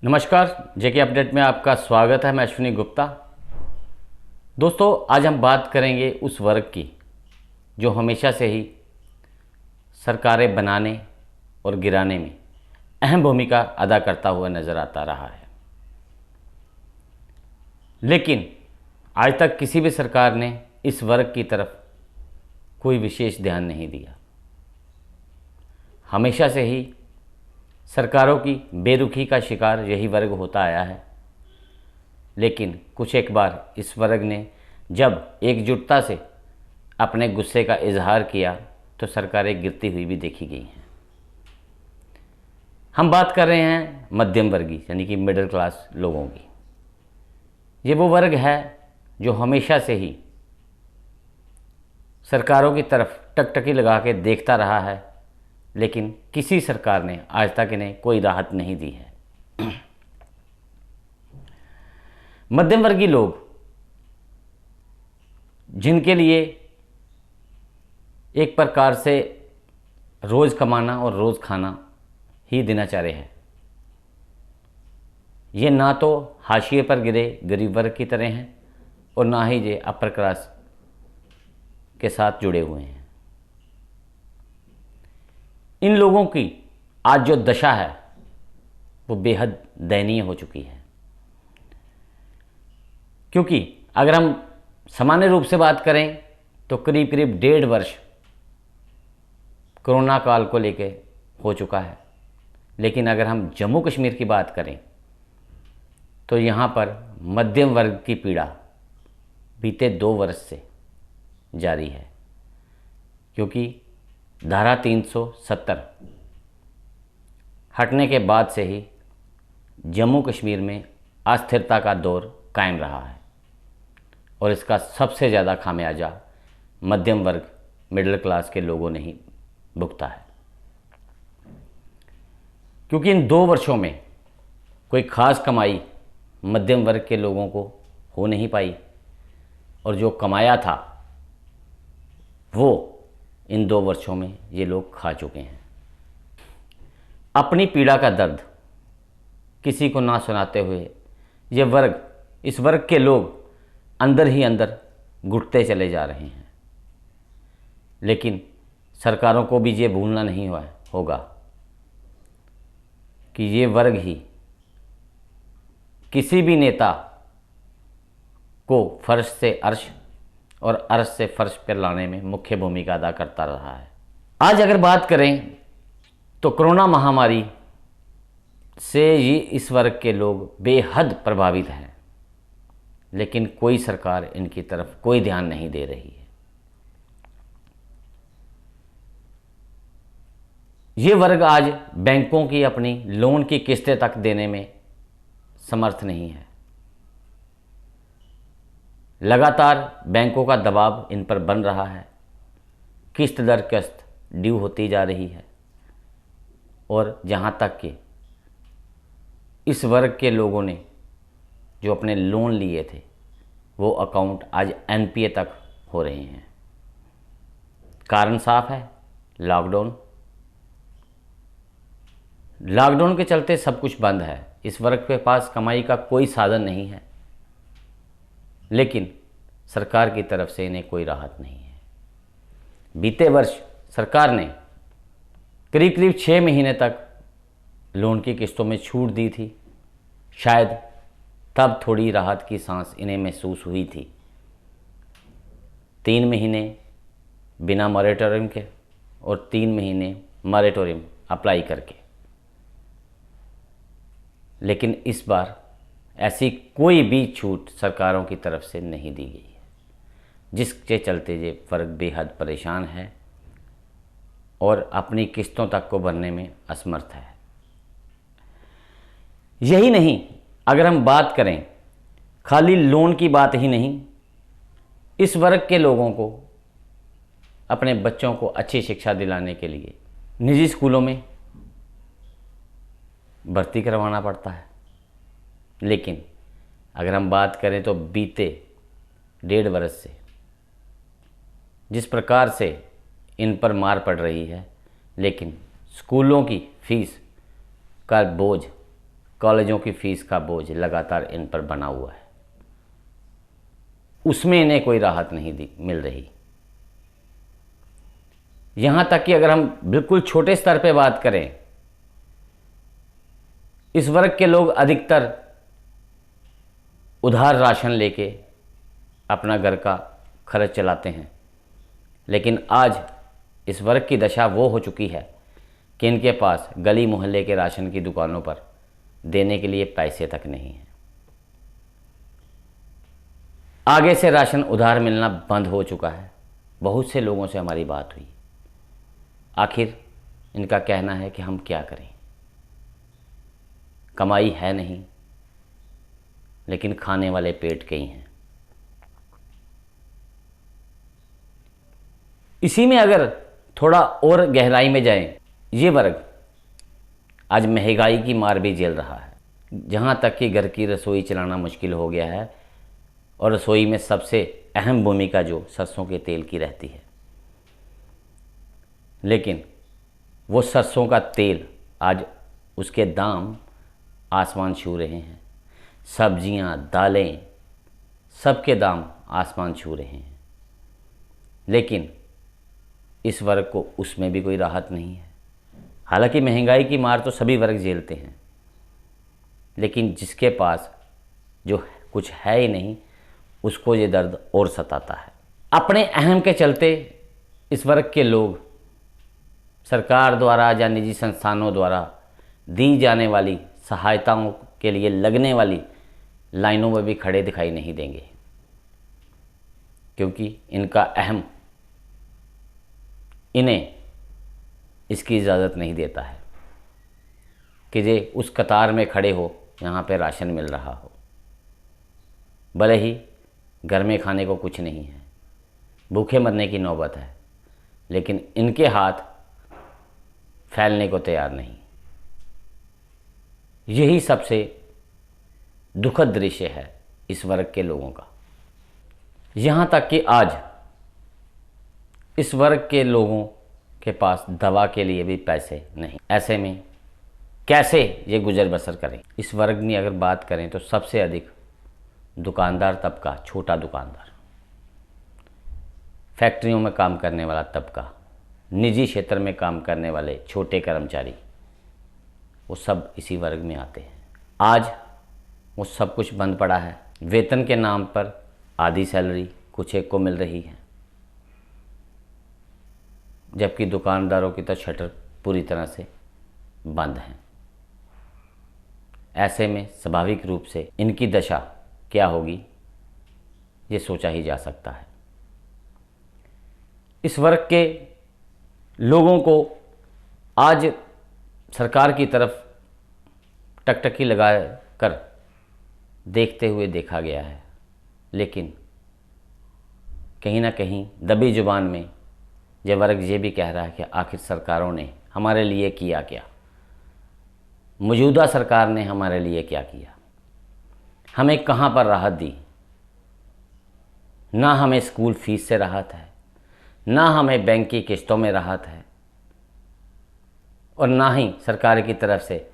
नमस्कार, जेके अपडेट में आपका स्वागत है। मैं अश्विनी गुप्ता। दोस्तों, आज हम बात करेंगे उस वर्ग की जो हमेशा से ही सरकारें बनाने और गिराने में अहम भूमिका अदा करता हुआ नज़र आता रहा है, लेकिन आज तक किसी भी सरकार ने इस वर्ग की तरफ कोई विशेष ध्यान नहीं दिया। हमेशा से ही सरकारों की बेरुखी का शिकार यही वर्ग होता आया है, लेकिन कुछ एक बार इस वर्ग ने जब एकजुटता से अपने गुस्से का इजहार किया तो सरकारें गिरती हुई भी देखी गई हैं। हम बात कर रहे हैं मध्यम वर्गीय यानी कि मिडिल क्लास लोगों की। ये वो वर्ग है जो हमेशा से ही सरकारों की तरफ टकटकी लगा के देखता रहा है, लेकिन किसी सरकार ने आज तक इन्हें कोई राहत नहीं दी है। मध्यम वर्गीय लोग, जिनके लिए एक प्रकार से रोज़ कमाना और रोज़ खाना ही दिनचर्या है, ये ना तो हाशिए पर गिरे गरीब वर्ग की तरह हैं और ना ही ये अपर क्लास के साथ जुड़े हुए हैं। इन लोगों की आज जो दशा है वो बेहद दयनीय हो चुकी है, क्योंकि अगर हम सामान्य रूप से बात करें तो करीब करीब 1.5 वर्ष कोरोना काल को लेके हो चुका है, लेकिन अगर हम जम्मू कश्मीर की बात करें तो यहाँ पर मध्यम वर्ग की पीड़ा बीते 2 वर्ष से जारी है, क्योंकि धारा 370 हटने के बाद से ही जम्मू कश्मीर में अस्थिरता का दौर कायम रहा है और इसका सबसे ज़्यादा खामियाजा मध्यम वर्ग मिडिल क्लास के लोगों ने ही भुगता है, क्योंकि इन 2 वर्षों में कोई ख़ास कमाई मध्यम वर्ग के लोगों को हो नहीं पाई और जो कमाया था वो इन 2 वर्षों में ये लोग खा चुके हैं। अपनी पीड़ा का दर्द किसी को ना सुनाते हुए ये वर्ग, इस वर्ग के लोग अंदर ही अंदर घुटते चले जा रहे हैं, लेकिन सरकारों को भी ये भूलना नहीं होगा कि ये वर्ग ही किसी भी नेता को फर्श से अर्श और अर्श से फर्श पर लाने में मुख्य भूमिका अदा करता रहा है। आज अगर बात करें तो कोरोना महामारी से ये इस वर्ग के लोग बेहद प्रभावित हैं, लेकिन कोई सरकार इनकी तरफ कोई ध्यान नहीं दे रही है। ये वर्ग आज बैंकों की अपनी लोन की किस्तें तक देने में समर्थ नहीं है। लगातार बैंकों का दबाव इन पर बन रहा है, किस्त दर किस्त ड्यू होती जा रही है और जहाँ तक कि इस वर्ग के लोगों ने जो अपने लोन लिए थे वो अकाउंट आज एनपीए तक हो रहे हैं। कारण साफ है, लॉकडाउन के चलते सब कुछ बंद है। इस वर्ग के पास कमाई का कोई साधन नहीं है, लेकिन सरकार की तरफ से इन्हें कोई राहत नहीं है। बीते वर्ष सरकार ने करीब करीब 6 महीने तक लोन की किस्तों में छूट दी थी, शायद तब थोड़ी राहत की सांस इन्हें महसूस हुई थी। 3 महीने बिना मॉरेटोरियम के और 3 महीने मॉरेटोरियम अप्लाई करके, लेकिन इस बार ऐसी कोई भी छूट सरकारों की तरफ से नहीं दी गई है, जिसके चलते ये वर्ग बेहद परेशान है और अपनी किस्तों तक को भरने में असमर्थ है। यही नहीं, अगर हम बात करें खाली लोन की बात ही नहीं, इस वर्ग के लोगों को अपने बच्चों को अच्छी शिक्षा दिलाने के लिए निजी स्कूलों में भर्ती करवाना पड़ता है। लेकिन अगर हम बात करें तो बीते 1.5 वर्ष से जिस प्रकार से इन पर मार पड़ रही है, लेकिन स्कूलों की फीस का बोझ कॉलेजों की फ़ीस का बोझ लगातार इन पर बना हुआ है, उसमें इन्हें कोई राहत नहीं मिल रही। यहाँ तक कि अगर हम बिल्कुल छोटे स्तर पे बात करें, इस वर्ग के लोग अधिकतर उधार राशन लेके अपना घर का खर्च चलाते हैं। लेकिन आज इस वर्ग की दशा वो हो चुकी है कि इनके पास गली मोहल्ले के राशन की दुकानों पर देने के लिए पैसे तक नहीं हैं। आगे से राशन उधार मिलना बंद हो चुका है। बहुत से लोगों से हमारी बात हुई, आखिर इनका कहना है कि हम क्या करें, कमाई है नहीं, लेकिन खाने वाले पेट कई हैं। इसी में अगर थोड़ा और गहराई में जाएं, ये वर्ग आज महंगाई की मार भी झेल रहा है, जहाँ तक कि घर की रसोई चलाना मुश्किल हो गया है और रसोई में सबसे अहम भूमिका जो सरसों के तेल की रहती है। लेकिन वो सरसों का तेल आज उसके दाम आसमान छू रहे हैं, सब्जियां, दालें, सबके दाम आसमान छू रहे हैं। लेकिन इस वर्ग को उसमें भी कोई राहत नहीं है। हालांकि महंगाई की मार तो सभी वर्ग झेलते हैं, लेकिन जिसके पास जो कुछ है ही नहीं, उसको ये दर्द और सताता है। अपने अहम के चलते इस वर्ग के लोग सरकार द्वारा या निजी संस्थानों द्वारा दी जाने वाली सहायताओं के लिए लगने वाली लाइनों में भी खड़े दिखाई नहीं देंगे, क्योंकि इनका अहम इन्हें इसकी इजाज़त नहीं देता है कि ये उस कतार में खड़े हो यहाँ पे राशन मिल रहा हो। भले ही घर में खाने को कुछ नहीं है, भूखे मरने की नौबत है, लेकिन इनके हाथ फैलने को तैयार नहीं। यही सबसे दुखद दृश्य है इस वर्ग के लोगों का। यहाँ तक कि आज इस वर्ग के लोगों के पास दवा के लिए भी पैसे नहीं। ऐसे में कैसे ये गुजर बसर करें? इस वर्ग में अगर बात करें तो सबसे अधिक दुकानदार तबका, छोटा दुकानदार, फैक्ट्रियों में काम करने वाला तबका, निजी क्षेत्र में काम करने वाले छोटे कर्मचारी, वो सब इसी वर्ग में आते हैं। आज वो सब कुछ बंद पड़ा है। वेतन के नाम पर आधी सैलरी कुछ एक को मिल रही है, जबकि दुकानदारों की तो शटर पूरी तरह से बंद है। ऐसे में स्वाभाविक रूप से इनकी दशा क्या होगी, ये सोचा ही जा सकता है। इस वर्ग के लोगों को आज सरकार की तरफ टकटकी लगा कर देखते हुए देखा गया है, लेकिन कहीं ना कहीं दबी जुबान में यह वर्ग ये भी कह रहा है कि आखिर सरकारों ने हमारे लिए किया क्या, मौजूदा सरकार ने हमारे लिए क्या किया, हमें कहाँ पर राहत दी। ना हमें स्कूल फीस से राहत है, ना हमें बैंक की किस्तों में राहत है, और ना ही सरकार की तरफ से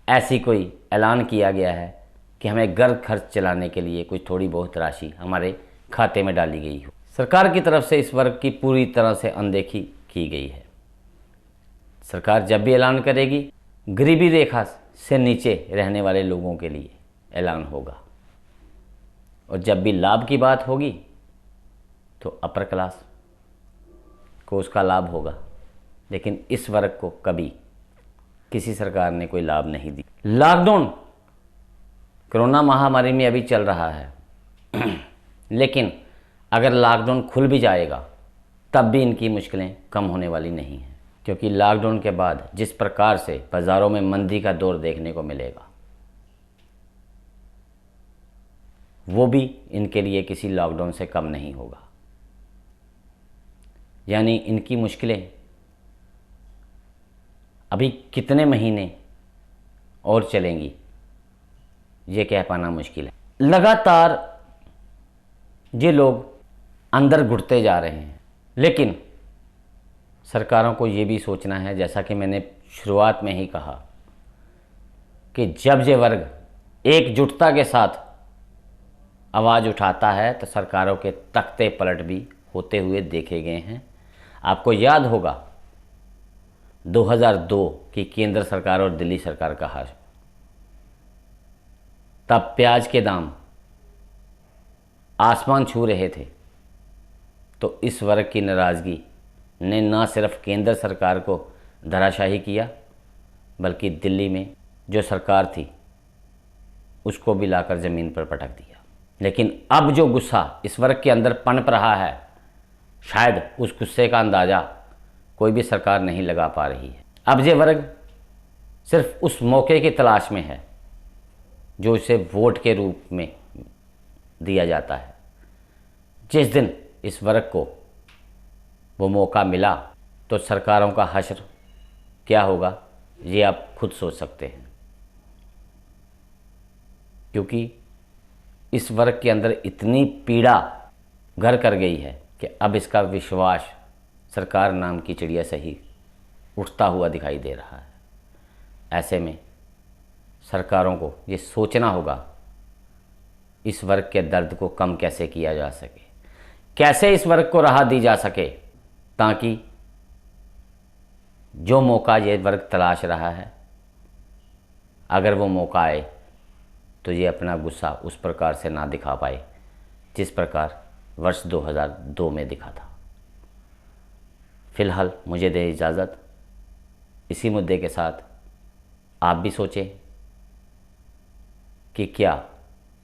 ऐसी कोई ऐलान किया गया है कि हमें घर खर्च चलाने के लिए कुछ थोड़ी बहुत राशि हमारे खाते में डाली गई हो। सरकार की तरफ से इस वर्ग की पूरी तरह से अनदेखी की गई है। सरकार जब भी ऐलान करेगी, गरीबी रेखा से नीचे रहने वाले लोगों के लिए ऐलान होगा, और जब भी लाभ की बात होगी तो अपर क्लास को उसका लाभ होगा। लेकिन इस वर्ग को कभी किसी सरकार ने कोई लाभ नहीं दी। लॉकडाउन कोरोना महामारी में अभी चल रहा है, लेकिन अगर लॉकडाउन खुल भी जाएगा तब भी इनकी मुश्किलें कम होने वाली नहीं हैं, क्योंकि लॉकडाउन के बाद जिस प्रकार से बाज़ारों में मंदी का दौर देखने को मिलेगा, वो भी इनके लिए किसी लॉकडाउन से कम नहीं होगा। यानी इनकी मुश्किलें अभी कितने महीने और चलेंगी, ये कह पाना मुश्किल है। लगातार ये लोग अंदर घुटते जा रहे हैं, लेकिन सरकारों को ये भी सोचना है, जैसा कि मैंने शुरुआत में ही कहा, कि जब ये वर्ग एकजुटता के साथ आवाज़ उठाता है तो सरकारों के तख्ते पलट भी होते हुए देखे गए हैं। आपको याद होगा 2002 की केंद्र सरकार और दिल्ली सरकार का हाल। तब प्याज के दाम आसमान छू रहे थे, तो इस वर्ग की नाराज़गी ने न सिर्फ केंद्र सरकार को धराशायी किया, बल्कि दिल्ली में जो सरकार थी उसको भी लाकर ज़मीन पर पटक दिया। लेकिन अब जो गुस्सा इस वर्ग के अंदर पनप रहा है, शायद उस गुस्से का अंदाज़ा कोई भी सरकार नहीं लगा पा रही है। अब ये वर्ग सिर्फ उस मौके की तलाश में है जो इसे वोट के रूप में दिया जाता है। जिस दिन इस वर्ग को वो मौका मिला तो सरकारों का हश्र क्या होगा ये आप खुद सोच सकते हैं, क्योंकि इस वर्ग के अंदर इतनी पीड़ा घर कर गई है कि अब इसका विश्वास सरकार नाम की चिड़िया से ही उठता हुआ दिखाई दे रहा है। ऐसे में सरकारों को ये सोचना होगा इस वर्ग के दर्द को कम कैसे किया जा सके, कैसे इस वर्ग को राहत दी जा सके, ताकि जो मौका ये वर्ग तलाश रहा है, अगर वो मौका आए तो ये अपना गुस्सा उस प्रकार से ना दिखा पाए जिस प्रकार वर्ष 2002 में दिखा था। फ़िलहाल मुझे दे इजाज़त। इसी मुद्दे के साथ आप भी सोचें कि क्या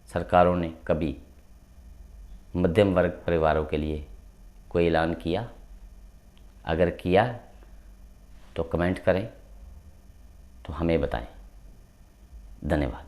सरकारों ने कभी मध्यम वर्ग परिवारों के लिए कोई ऐलान किया? अगर किया तो कमेंट करें, तो हमें बताएं। धन्यवाद।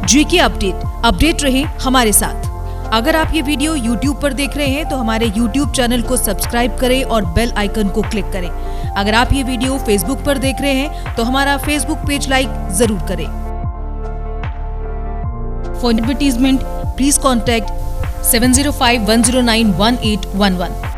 जीके अपडेट रहे हमारे साथ। अगर आप ये वीडियो YouTube पर देख रहे हैं तो हमारे YouTube चैनल को सब्सक्राइब करें और बेल आइकन को क्लिक करें। अगर आप ये वीडियो Facebook पर देख रहे हैं तो हमारा Facebook पेज लाइक जरूर करें। For advertisement please contact 7051091811।